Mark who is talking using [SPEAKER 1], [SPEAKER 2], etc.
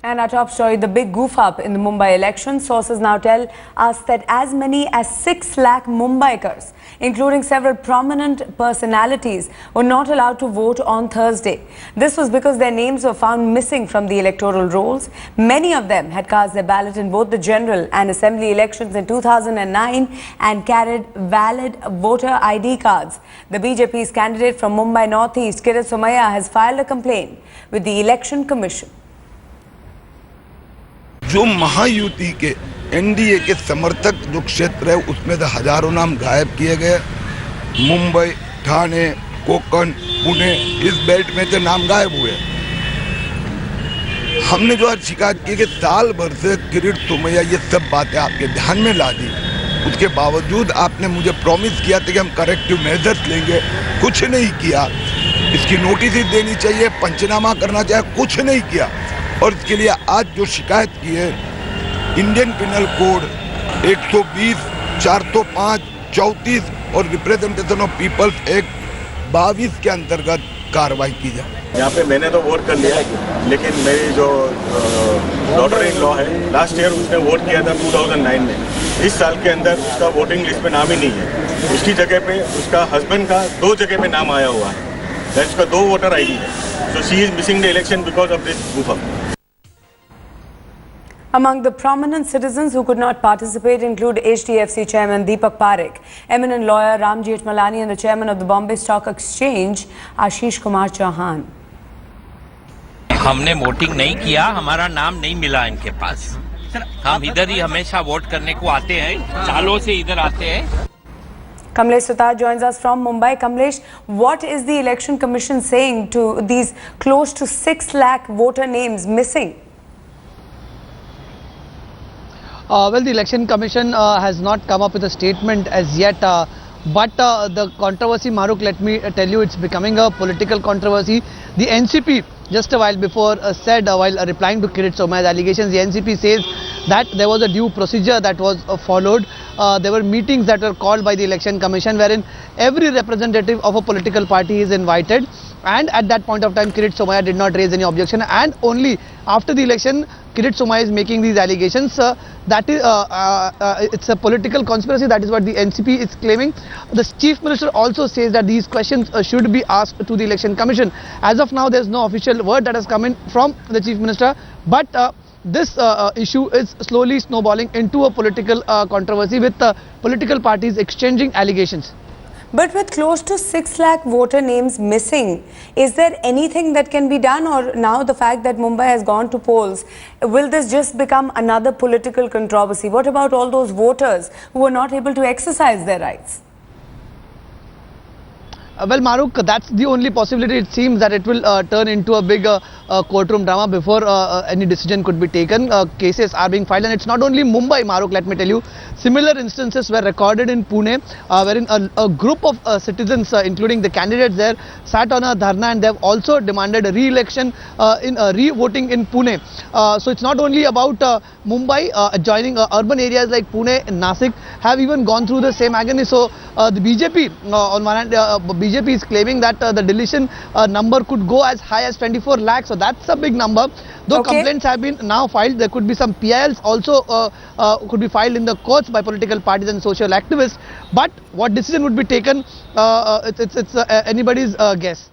[SPEAKER 1] And our top story, the big goof up in the Mumbai election. Sources now tell us that as many as 6 lakh Mumbaikars, including several prominent personalities, were not allowed to vote on Thursday. This was because their names were found missing from the electoral rolls. Many of them had cast their ballot in both the general and assembly elections in 2009 and carried valid voter ID cards. The BJP's candidate from Mumbai Northeast, Kirit Somaiya, has filed a complaint with the Election Commission.
[SPEAKER 2] जो महायुति के NDA के समर्थक जो क्षेत्र है उसमें से हजारों नाम गायब किए गए। मुंबई, ठाणे, कोंकण, पुणे इस बेल्ट में से नाम गायब हुए। हमने जो आज शिकायत की कि साल भर से किरीट सोमैया ये सब बातें आपके ध्यान में ला दी, उसके बावजूद आपने मुझे प्रॉमिस किया था कि हम करेक्टिव मेजर्स लेंगे, कुछ नहीं किया। इसकी नोटिस ही देनी चाहिए, पंचनामा करना चाहिए, कुछ नहीं किया। और इसके लिए आज जो शिकायत की है, इंडियन पिनल कोड 120, 405, 34 और रिप्रेजेंटेशन ऑफ पीपल्स एक्ट 22 के अंतर्गत कार्रवाई की जाए।
[SPEAKER 3] यहाँ पे मैंने तो वोट कर लिया, लेकिन मेरी जो डॉटर इन लॉ है, लास्ट ईयर उसने वोट किया था 2009 में। इस साल के अंदर उसका वोटिंग लिस्ट में नाम ही नहीं है। उसकी जगह पे उसका हस्बैंड का 2 जगह पे नाम आया हुआ है। उसका 2 वोटर ID है। So she is missing the election because of this goof up.
[SPEAKER 1] Among the prominent citizens who could not participate include HDFC Chairman Deepak Parekh, eminent lawyer Ram Jethmalani and the Chairman of the Bombay Stock Exchange, Ashish Kumar Chauhan.
[SPEAKER 4] हमने voting नहीं किया, हमारा नाम नहीं मिला इनके पास। हम इधर ही हमेशा वोट करने को आते हैं, सालों से इधर आते हैं।
[SPEAKER 1] Kamlesh Sutar joins us from Mumbai. Kamlesh, what is the Election Commission saying to these close to 6 lakh voter names missing?
[SPEAKER 5] Well, the Election Commission has not come up with a statement as yet. But the controversy, Maruk, let me tell you, it's becoming a political controversy. The NCP, just a while before, said, while replying to Kirit Somaiya's allegations, the NCP says that there was a due procedure that was followed. There were meetings that were called by the Election Commission wherein every representative of a political party is invited. And at that point of time, Kirit Somaiya did not raise any objection. And only after the election, Kirit Somaiya is making these allegations. That is, it's a political conspiracy. That is what the NCP is claiming. The Chief Minister also says that these questions should be asked to the Election Commission. As of now, there is no official word that has come in from the Chief Minister. But this issue is slowly snowballing into a political controversy with political parties exchanging allegations.
[SPEAKER 1] But with close to 6 lakh voter names missing, is there anything that can be done, or now the fact that Mumbai has gone to polls, will this just become another political controversy? What about all those voters who were not able to exercise their rights?
[SPEAKER 5] Well, Maruk, that's the only possibility. It seems that it will turn into a big courtroom drama before any decision could be taken. Cases are being filed, and it's not only Mumbai, Maruk, let me tell you. Similar instances were recorded in Pune, wherein a group of citizens, including the candidates there, sat on a dharna, and they have also demanded a re-election in re-voting in Pune. So it's not only about Mumbai. Adjoining urban areas like Pune and Nasik have even gone through the same agony. So the BJP, on one hand, BJP is claiming that the deletion number could go as high as 24 lakhs. So that's a big number. Though complaints have been now filed, there could be some PILs also could be filed in the courts by political parties and social activists. But what decision would be taken, it's anybody's guess.